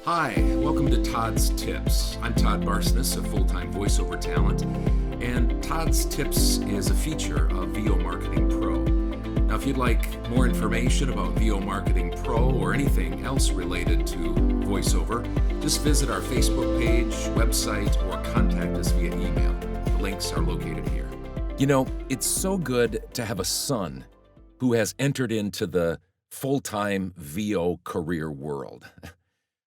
Hi, welcome to Todd's Tips. I'm Todd Barsness, a full-time voiceover talent, and Todd's Tips is a feature of VO Marketing Pro. Now, if you'd like more information about VO Marketing Pro or anything else related to voiceover, just visit our Facebook page, website, or contact us via email. The links are located here. You know, it's so good to have a son who has entered into the full-time VO career world.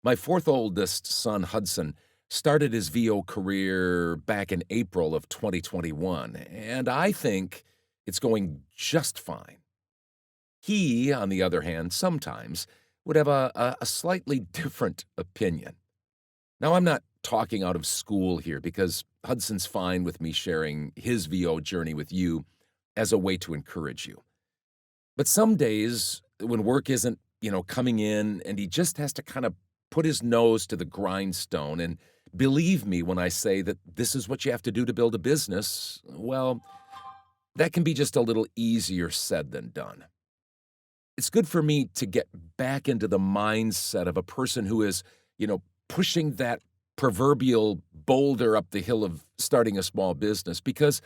My fourth oldest son, Hudson, started his VO career back in April of 2021, and I think it's going just fine. He, on the other hand, sometimes would have a slightly different opinion. Now, I'm not talking out of school here because Hudson's fine with me sharing his VO journey with you as a way to encourage you. But some days when work isn't, coming in and he just has to kind of put his nose to the grindstone, and believe me when I say that this is what you have to do to build a business, well, that can be just a little easier said than done. It's good for me to get back into the mindset of a person who is, pushing that proverbial boulder up the hill of starting a small business, because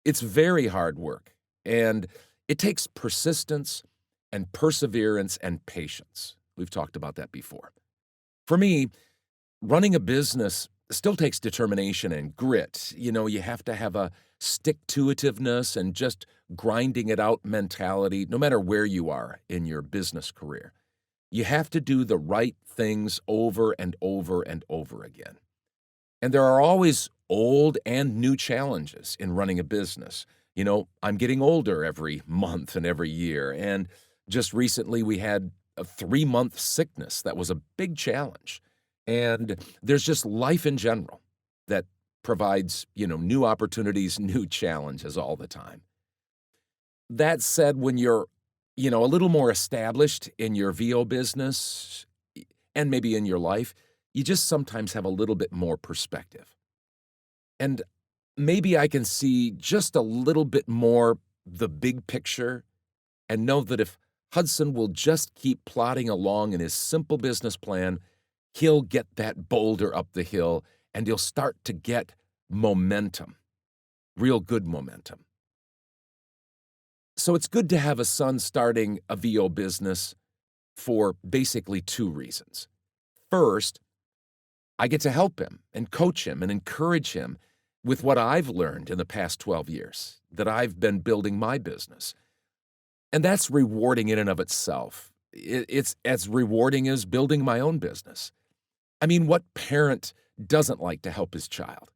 it's very hard work, and it takes persistence and perseverance and patience. We've talked about that before. For me, running a business still takes determination and grit. You have to have a stick-to-itiveness and just grinding it out mentality, no matter where you are in your business career. You have to do the right things over and over and over again. And there are always old and new challenges in running a business. I'm getting older every month and every year, and just recently we had a 3-month sickness that was a big challenge. And there's just life in general that provides, new opportunities, new challenges all the time. That said, when you're, a little more established in your VO business and maybe in your life, you just sometimes have a little bit more perspective. And maybe I can see just a little bit more the big picture and know that if Hudson will just keep plodding along in his simple business plan, he'll get that boulder up the hill and he'll start to get momentum, real good momentum. So it's good to have a son starting a VO business for basically 2 reasons. First, I get to help him and coach him and encourage him with what I've learned in the past 12 years that I've been building my business. And that's rewarding in and of itself. It's as rewarding as building my own business. I mean, what parent doesn't like to help his child?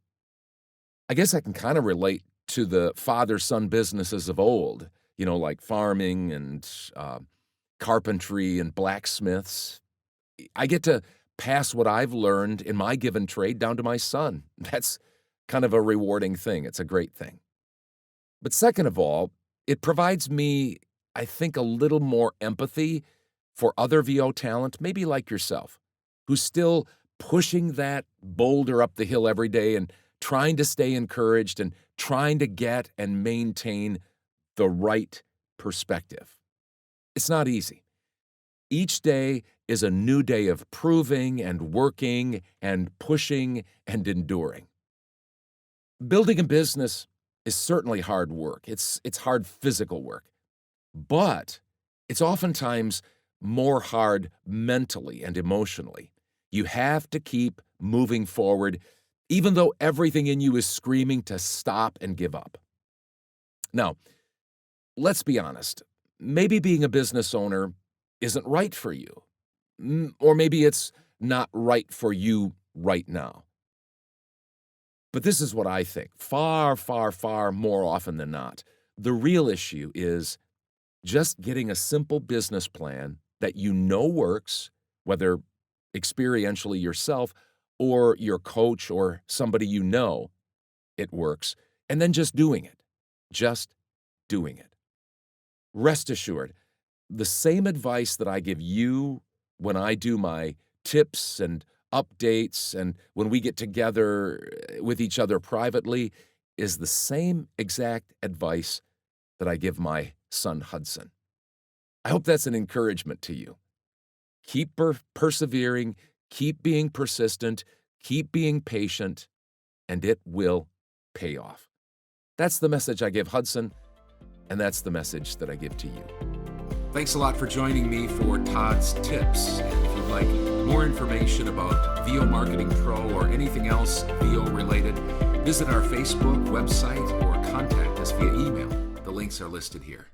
I guess I can kind of relate to the father-son businesses of old, like farming and carpentry and blacksmiths. I get to pass what I've learned in my given trade down to my son. That's kind of a rewarding thing. It's a great thing. But second of all, it provides me, I think, a little more empathy for other VO talent, maybe like yourself, who's still pushing that boulder up the hill every day and trying to stay encouraged and trying to get and maintain the right perspective. It's not easy. Each day is a new day of proving and working and pushing and enduring. Building a business is certainly hard work. It's hard physical work. But it's oftentimes more hard mentally and emotionally. You have to keep moving forward, even though everything in you is screaming to stop and give up. Now, let's be honest. Maybe being a business owner isn't right for you. Or maybe it's not right for you right now. But this is what I think. Far, far, far more often than not, the real issue is just getting a simple business plan that works, whether experientially yourself or your coach or somebody it works, and then just doing it. Just doing it. Rest assured, the same advice that I give you when I do my tips and updates and when we get together with each other privately is the same exact advice that I give my son Hudson. I hope that's an encouragement to you. Keep persevering, Keep being persistent, keep being patient, and it will pay off. That's the message I give Hudson, and that's the message that I give to you. Thanks a lot for joining me for Todd's Tips. And if you'd like more information about VO Marketing Pro or anything else VO related, visit our Facebook website or contact us via email. The links are listed here.